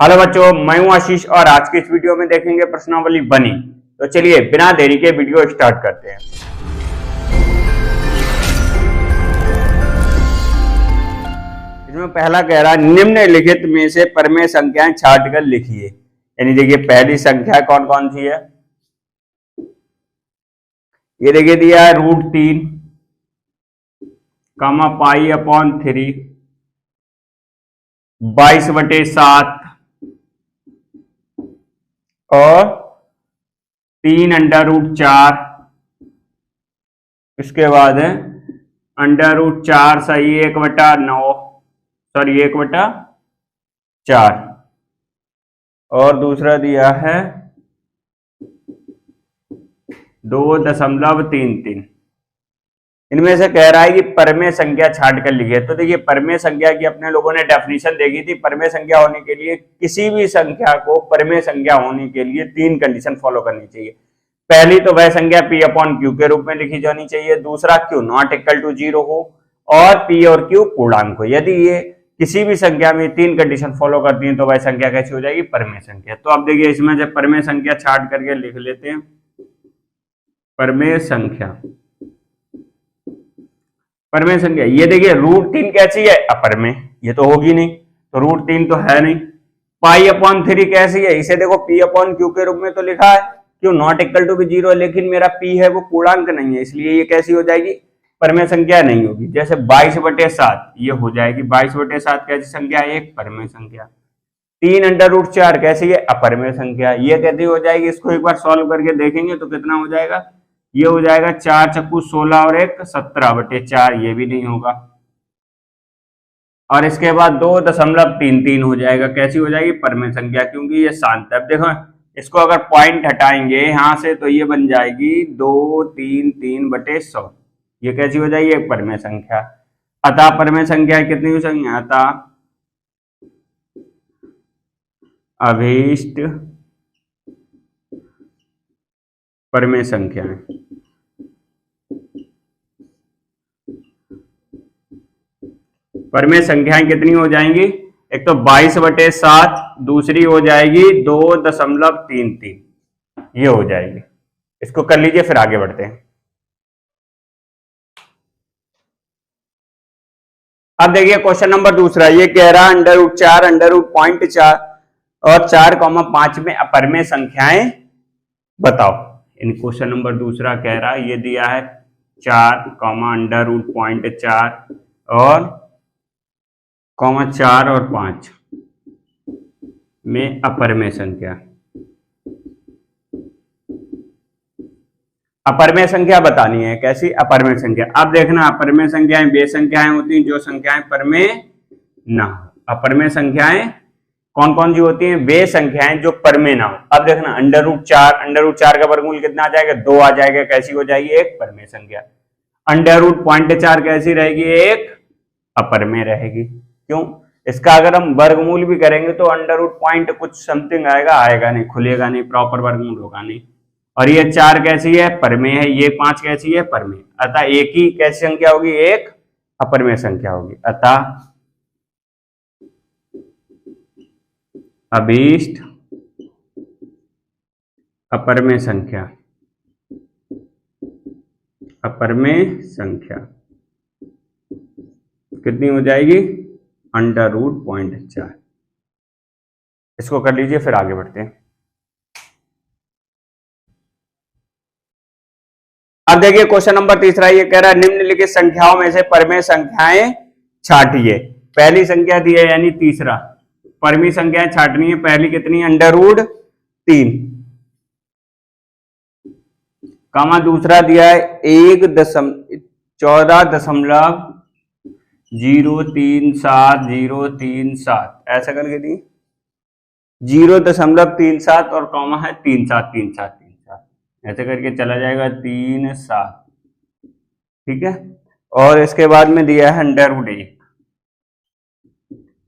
Hello बच्चों, मैं हूं आशीष और आज की इस वीडियो में देखेंगे प्रश्नावली बनी। तो चलिए बिना देरी के वीडियो स्टार्ट करते हैं। इसमें पहला कह रहा है निम्नलिखित में से परमेय संख्याएं छांटकर लिखिए। यानी देखिए पहली संख्या कौन कौन सी है। ये देखिए दिया है √3 कामा पाई अपॉन 3 22/7 और 3√4। इसके बाद है √4 सही 1/9 सॉरी 1/4 और दूसरा दिया है 2.33। इनमें से कह रहा है कि परमेय संख्या छांट कर लिखिए। तो देखिए परमेय संख्या की अपने लोगों ने डेफिनेशन देखी थी। परमेय संख्या होने के लिए किसी भी संख्या को परमेय संख्या होने के लिए 3 कंडीशन फॉलो करनी चाहिए। पहली तो वह संख्या p अपॉन क्यू के रूप में लिखी जानी चाहिए। दूसरा q नॉट इक्वल टू 0 हो और p और q पूर्णांक हो। यदि ये किसी भी संख्या में 3 कंडीशन फॉलो करती है तो वह संख्या कैसी हो जाएगी? परमेय संख्या। तो अब देखिए इसमें से परमेय संख्या छांट करके लिख लेते हैं। परमेय संख्या, परमेय संख्या ये देखिए √3 कैसी है? अपरमेय, ये तो होगी नहीं, तो √3 तो है नहीं। पाई अपॉन 3 कैसी है? इसे देखो p अपॉन क्यू के रूप में तो लिखा है, क्यों नॉट इक्वल टू 0 है, लेकिन मेरा p है वो पूर्णांक नहीं है, इसलिए ये कैसी हो जाएगी? परमेय संख्या नहीं होगी। जैसे 22/7 ये हो जाएगी। 22/7 कैसी संख्या है? एक परमेय संख्या। 3√4 कैसी है? अपरमेय संख्या। ये कैसी हो जाएगी? इसको एक बार सॉल्व करके देखेंगे तो कितना हो जाएगा? ये हो जाएगा 4 चक्कू 16 और 1 17/4। ये भी नहीं होगा। और इसके बाद 2.33 हो जाएगा। कैसी हो जाएगी? परमेय संख्या, क्योंकि ये शांत है। अब देखो इसको अगर पॉइंट हटाएंगे यहां से तो ये बन जाएगी 233/100। ये कैसी हो जाएगी? एक परमेय संख्या। अतः परमेय संख्या कितनी हो जाएगी? अतः अभीष्ट परमेय संख्याएं परमेय संख्याएं कितनी हो जाएंगी? एक तो 22/7, दूसरी हो जाएगी 2.33। ये हो जाएगी। इसको कर लीजिए, फिर आगे बढ़ते हैं। अब देखिए क्वेश्चन नंबर दूसरा। ये कह रहा है √4 √0.4 और 4,5 में अपरमेय संख्याएं बताओ। इन क्वेश्चन नंबर दूसरा कह रहा है, ये दिया है 4, √0.4 और 4 और 5 में अपरमेय संख्या। अपरमेय संख्या बतानी है। कैसी? अपरमेय संख्या। अब देखना अपरमेय संख्याएं वे संख्याएं होती हैं जो संख्याएं परमेय ना हो। अपरमेय संख्याएं कौन कौन सी होती हैं? वे संख्याएं जो परमेय ना हो। अब देखना √4 का वर्गमूल कितना आ जाएगा? 2 आ जाएगा। कैसी हो जाएगी? एक परमेय संख्या। √0.4 कैसी रहेगी? एक अपरमेय रहेगी। क्यों? इसका अगर हम वर्गमूल भी करेंगे तो √. कुछ समथिंग आएगा नहीं, खुलेगा नहीं, प्रॉपर वर्गमूल होगा नहीं। और ये 4 कैसी है? परमेय है। ये 5 कैसी है? परमेय। अतः एक ही कैसी संख्या होगी? एक अपरमेय संख्या होगी। अतः अभीष्ट अपरमेय संख्या, अपरमेय संख्या कितनी हो जाएगी? √0.4। इसको कर लीजिए, फिर आगे बढ़ते हैं। अब देखिए क्वेश्चन नंबर तीसरा। ये कह रहा है निम्नलिखित संख्याओं में से परमेय संख्याएं छांटिए। पहली संख्या दी है यानी तीसरा, परमेय संख्याएं छांटनी है। पहली कितनी? √3 कामा दूसरा दिया है 14.037 ऐसा करके दी 0.37 और कॉमा है 37 ऐसे करके चला जाएगा 37। ठीक है। और इसके बाद में दिया है √1।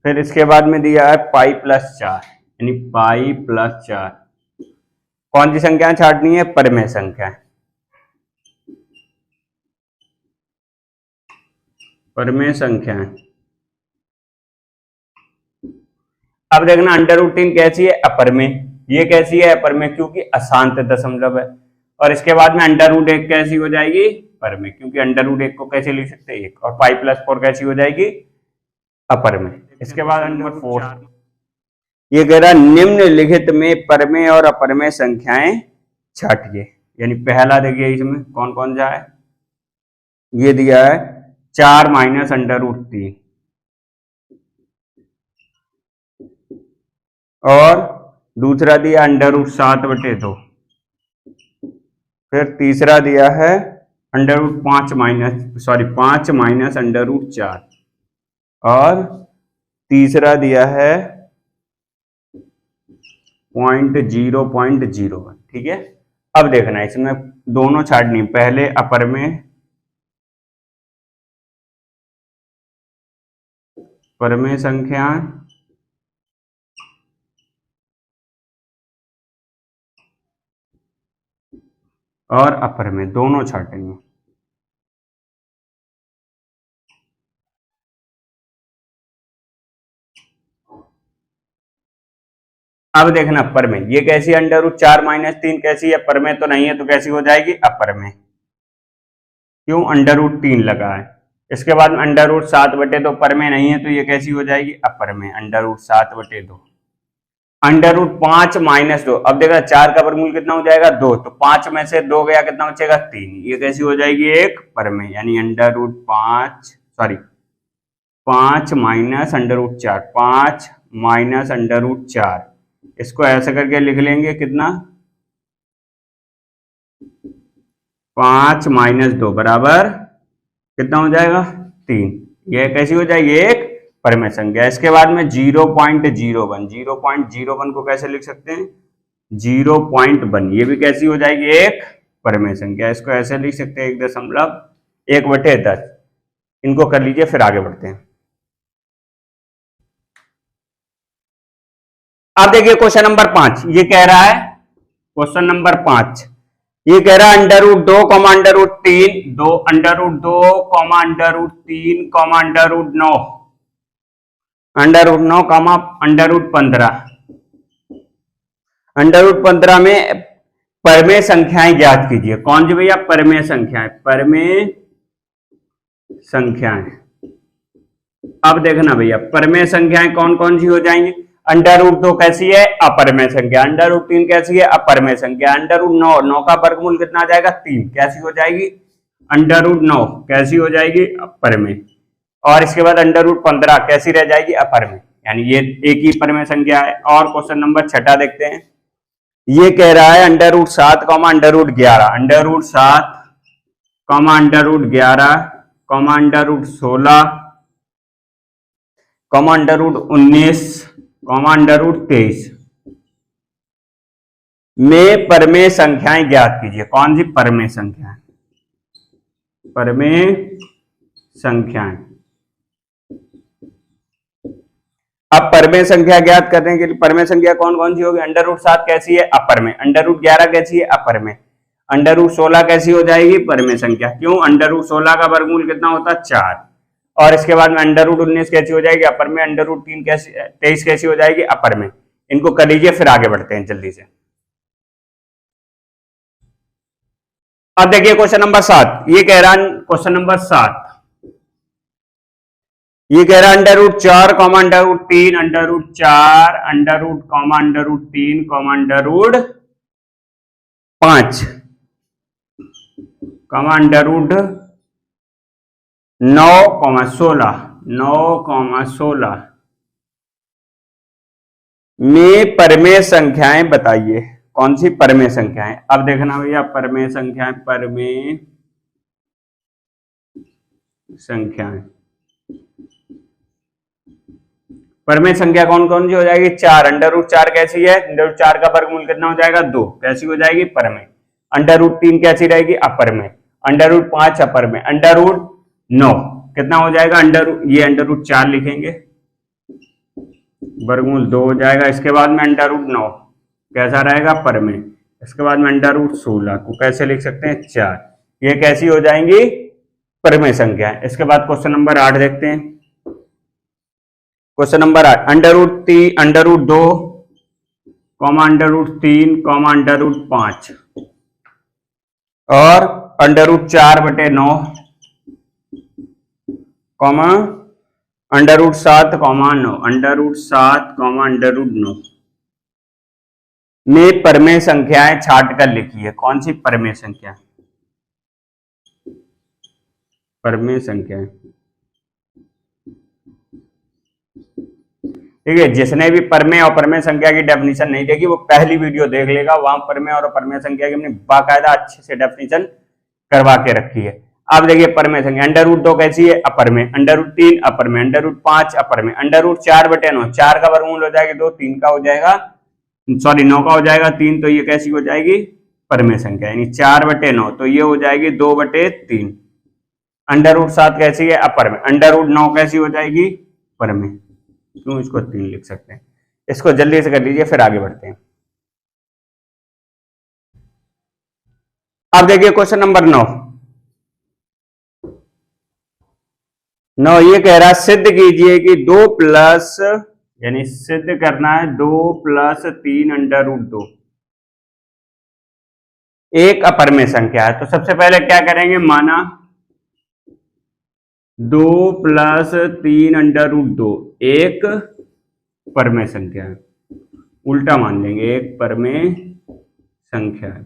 फिर इसके बाद में दिया है π+4 यानी π+4। कौन सी संख्याएं छांटनी है? परमेय संख्याएं। परमेय संख्याएं। अब देखना √3 कैसी है, अपर में। ये कैसी है, अपर में, क्योंकि अशांत दशमलव है। और इसके बाद में √1 कैसी हो जाएगी, पर में, क्योंकि √1 को कैसे लिख सकते हैं, 1। और 5+4 कैसी हो जाएगी, अपर में। इसके बाद नंबर 4 ये कह रहा निम्नलिखित में परमेय और अपरमेय संख्याएं छांटिए। यानी पहला देखिए इसमें कौन कौन सा है, ये दिया है 4 - √3 और दूसरा दिया √7/2, फिर तीसरा दिया है √5 -√4 और तीसरा दिया है 0.0.01। ठीक है, अब देखना है इसमें दोनों छाटनी, पहले अपर में परमेय संख्या और अपर में दोनों छाटेंगे। अब देखना अपर में ये कैसी है, √4 - 3 कैसी है, अपर में तो नहीं है तो कैसी हो जाएगी, अपर में। क्यों, √3 लगा है। इसके बाद में √7/2 पर में नहीं है तो ये कैसी हो जाएगी, अपर में, √7/2। √5 - 2, अब देखा 4 का वर्गमूल कितना हो जाएगा, 2, तो 5 में से 2 गया, कितना बचेगा, 3। ये कैसी हो जाएगी, एक पर में, यानी √5 -√4, 5 - √4, इसको ऐसे करके लिख लेंगे, कितना, 5 - 2 बराबर कितना हो जाएगा, 3। ये कैसी हो जाएगी, एक परमेय संख्या। इसके बाद में 0.01 को कैसे लिख सकते हैं, 0.1, ये भी कैसी हो जाएगी, एक परमेय संख्या। इसको ऐसे लिख सकते हैं 1.1/10। इनको कर लीजिए, फिर आगे बढ़ते हैं। अब देखिए क्वेश्चन नंबर 5, ये कह रहा है, क्वेश्चन नंबर 5 ये कह रहा है √2, √3, 2 √2, √3, √9, √15 में परमेय संख्याएं ज्ञात कीजिए। कौन सी भैया, परमेय संख्याएं, परमेय संख्याएं। अब देखना भैया परमेय संख्याएं कौन कौन सी हो जाएंगी, √2 कैसी है, अपरमेय संख्या, √3 कैसी है, अपरमेय संख्या, √9, 9 का वर्गमूल कितना आ जाएगा, 3, कैसी हो जाएगी, √9 कैसी हो जाएगी, अपरमेय। और इसके बाद √15 कैसी रह जाएगी, अपरमेय, यानी ये एक ही परमेय संख्या है। और क्वेश्चन नंबर 6 देखते हैं, ये कह रहा है √7, √11, √7, √11, √16, √19, में परमेय संख्याएं ज्ञात कीजिए। कौन सी परमेय संख्याएं, परमेय संख्याएं। अब परमेय संख्या ज्ञात करने के लिए परमेय संख्या कौन कौन सी होगी, √7 कैसी है, अपर में, √11 कैसी है, अपर में, √16 कैसी हो जाएगी, परमेय संख्या। क्यों, √16 का वर्गमूल कितना होता है, 4। और इसके बाद में √19 कैसी हो जाएगी, अपर में, √3 कैसी, 23 कैसी हो जाएगी, अपर में। इनको कर लीजिए, फिर आगे बढ़ते हैं जल्दी से। अब देखिए क्वेश्चन नंबर 7, ये कह रहा है, क्वेश्चन नंबर 7 ये कह रहा है √4, √3, √4, √3, √5, √9, 16 में परमेय संख्याएं बताइए। कौन सी परमेय संख्याएं, अब देखना भैया परमेय संख्याएं, परमेय संख्याएं, परमेय संख्या कौन कौन सी हो जाएगी, 4, √4 कैसी है, √4 का वर्गमूल कितना हो जाएगा, 2, कैसी हो जाएगी, परमेय। √3 कैसी रहेगी, अपर में, √5 अपर में, √9 कितना हो जाएगा, ये √4 लिखेंगे, वर्गमूल 2 हो जाएगा। इसके बाद में √9 कैसा रहेगा, परमेय। इसके बाद में √16 को कैसे लिख सकते हैं, 4, ये कैसी हो जाएंगी, परमेय संख्या। इसके बाद क्वेश्चन नंबर 8 देखते हैं, question number 8, under root 2 comma under root 3 comma under root 5 और under root 4/9 comma under root 7 comma 9, under root 7 comma under root 9 में परमेय संख्याएं छाट कर लिखी है। कौन सी परमेय संख्या? परमेय संख्याएं, ठीक है। जिसने भी परमेय और परमेय संख्या की डेफिनेशन नहीं देखी वो पहली वीडियो देख लेगा, वहां परमेय और परमेय संख्या की हमने बाकायदा अच्छे से डेफिनेशन करवा के रखी है। अब देखिए परमेय संख्या, अंडर रूट 2 कैसी है? अपरमेय। अंडर रूट 3 अपरमेय, अंडर रूट 5 अपरमेय, अंडर रूट 4/9, 4 का वर्गमूल हो जाएगा 2, 3 का हो जाएगा, सॉरी 9 का हो जाएगा 3, तो ये कैसी हो जाएगी? परमेय संख्या, यानी 4/9, तो ये हो जाएगी 2/3। अंडर रूट 7 कैसी है? अपरमेय। अंडर रूट 9 कैसी हो जाएगी? परमेय। क्यों इसको 3 लिख सकते हैं। इसको जल्दी से कर लीजिए, फिर आगे बढ़ते हैं। अब देखिए क्वेश्चन नंबर 9 ये कह रहा है सिद्ध कीजिए कि 2 प्लस, यानी सिद्ध करना है 2 + 3 अंडर रूट 2 एक अपरमेय संख्या है। तो सबसे पहले क्या करेंगे, माना 2 + 3 अंडर रूट 2 एक परमेय संख्या है। उल्टा मान लेंगे, एक परमेय संख्या है,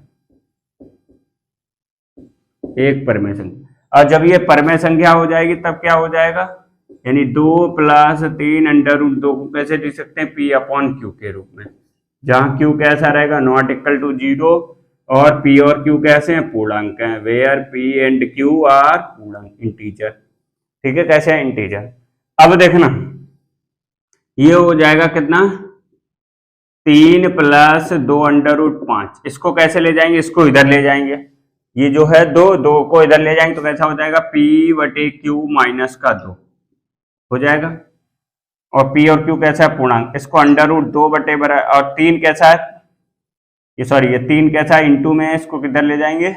एक परमेय संख्या। और जब ये परमेय संख्या हो जाएगी तब क्या हो जाएगा, यानी 2 + 3 अंडर रूट 2 को कैसे लिख सकते हैं? P/Q के रूप में, जहां Q कैसा रहेगा? नॉट इक्वल टू 0, और P और Q कैसे हैं? पूर्णांक हैं, where P and Q are पूर्णांक, इंटीजर। ठीक है, कैसे है? इंटीजर। अब देखना ये हो जाएगा कितना? 3 + 2 अंडर रूट 5। इसको कैसे ले जाएंगे? इसको इधर ले जाएंगे, ये जो है 2 को इधर ले जाएंगे तो कैसा हो जाएगा? P/Q - 2 हो जाएगा। और P और Q कैसा है? पूर्णांक। इसको अंडर रूट 2 बटे और 3 कैसा है? ये सॉरी ये 3 कैसा है? इंटू में, इसको किधर ले जाएंगे?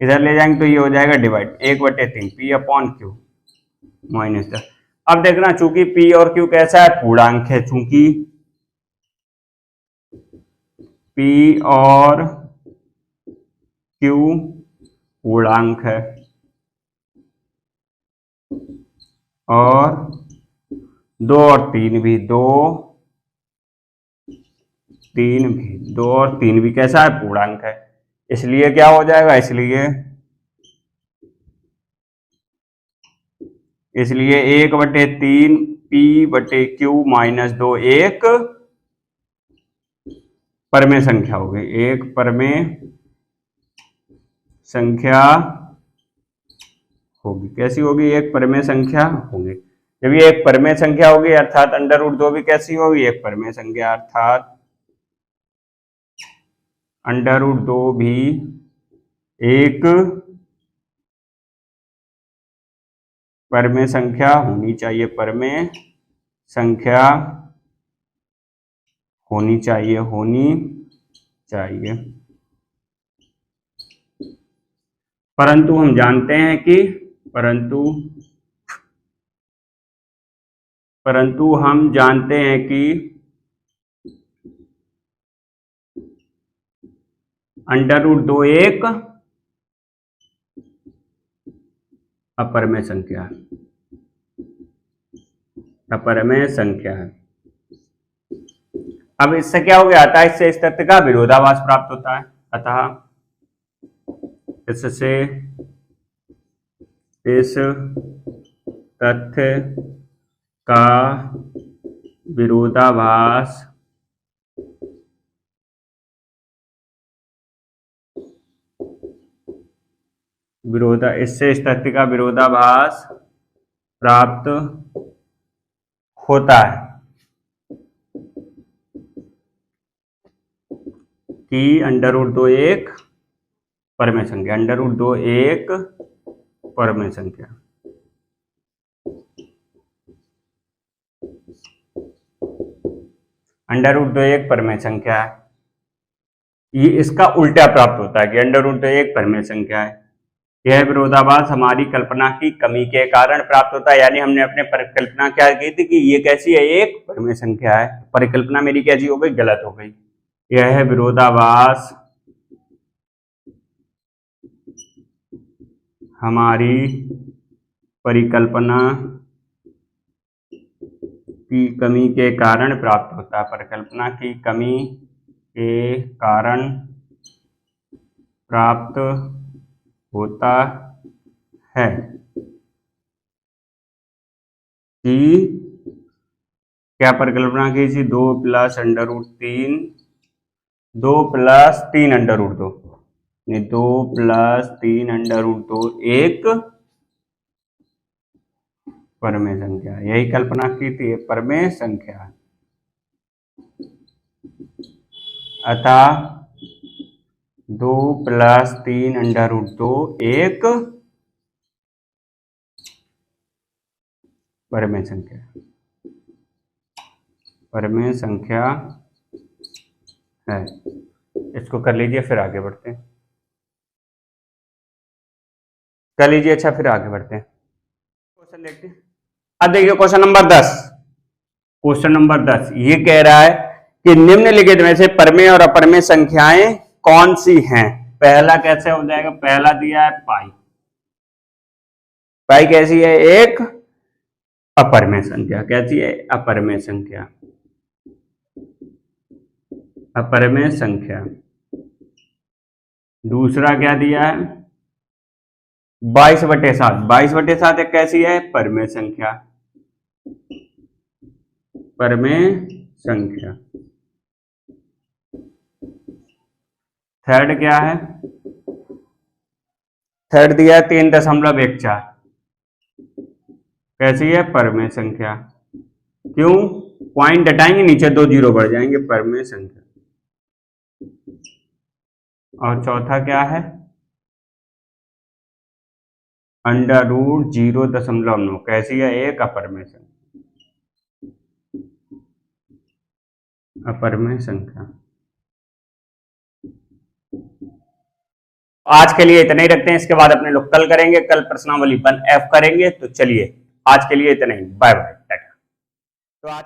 इधर ले जाएंगे तो ये हो जाएगा डिवाइड, 1/3 P/Q -10। अब देखना, चूंकि P और Q कैसा है? पूर्णांक है, चूंकि P और Q पूर्णांक है और 2 और 3 भी, 2 और 3 भी कैसा है? पूर्णांक है। इसलिए क्या हो जाएगा? इसलिए 1/3 P/Q - 2 एक परमेय संख्या हो गई, एक परमेय संख्या होगी। कैसी होगी? एक परमेय संख्या होगी। जब ये एक परमेय संख्या होगी अर्थात अंडर रूट 2 भी कैसी होगी? एक परमेय संख्या, अर्थात अंडर रूट 2 भी एक परमेय संख्या होनी चाहिए, परमेय संख्या होनी चाहिए, परंतु हम जानते हैं कि परंतु हम जानते हैं कि अंडर रूट 2 एक अपरमेय संख्या है, अपरमेय संख्या है। अब इससे क्या हो गया? अतः इससे इस तथ्य का विरोधाभास प्राप्त होता है, अतः इससे इस तथ्य का विरोधाभास इससे इस तथ्य का विरोधाभास प्राप्त होता है कि अंडर रूट 2 एक परमेय संख्या, अंडर रूट 2 एक परमेय संख्या। अंडर रूट 2 एक परमेय संख्या है। ये इसका उल्टा प्राप्त होता है कि अंडर रूट 2 एक परमेय संख्या है। यह विरोधाभास हमारी कल्पना की कमी के कारण प्राप्त होता है। यानी हमने अपने परिकल्पना क्या की थी कि ये कैसी है, एक परिमेय संख्या है, परिकल्पना मेरी कैसी हो गई, गलत हो गई। यह विरोधाभास हमारी परिकल्पना की कमी के कारण प्राप्त होता है, परिकल्पना की कमी के कारण प्राप्त होता है कि क्या परिकल्पना की थी, 2 + √3, 2 + 3 √2, 2 + 3 √2 एक परमेय संख्या, यही कल्पना की थी, परमेय संख्या। अतः 2 + 3 √2 एक परमेय संख्या, परमेय संख्या है। इसको कर लीजिए, फिर आगे बढ़ते हैं, कर लीजिए। अच्छा, फिर आगे बढ़ते हैं, क्वेश्चन देखते हैं। अब देखिए क्वेश्चन नंबर 10। क्वेश्चन नंबर 10 ये कह रहा है कि निम्नलिखित में से परमेय और अपरमेय संख्याएं कौन सी हैं। पहला कैसे हो जाएगा, पहला दिया है पाई। पाई कैसी है, एक अपरमेय संख्या। कैसी है, अपरमेय संख्या, अपरमेय संख्या। दूसरा क्या दिया है, 22/7। 22/7 एक कैसी है, परमेय संख्या, परमेय संख्या। थर्ड क्या है, थर्ड दिया है 3.14। कैसी है, परमेय संख्या। क्यों, पॉइंट हटाएंगे, नीचे 2 जीरो बढ़ जाएंगे, परमेय संख्या। और चौथा क्या है, √0.9। कैसी है, एक अपरमेय संख्या, अपरमेय संख्या। आज के लिए इतना ही रखते हैं, इसके बाद अपने लोग कल करेंगे, कल प्रश्नावली 1F करेंगे। तो चलिए आज के लिए इतना ही, बाय बाय, टाटा। तो आज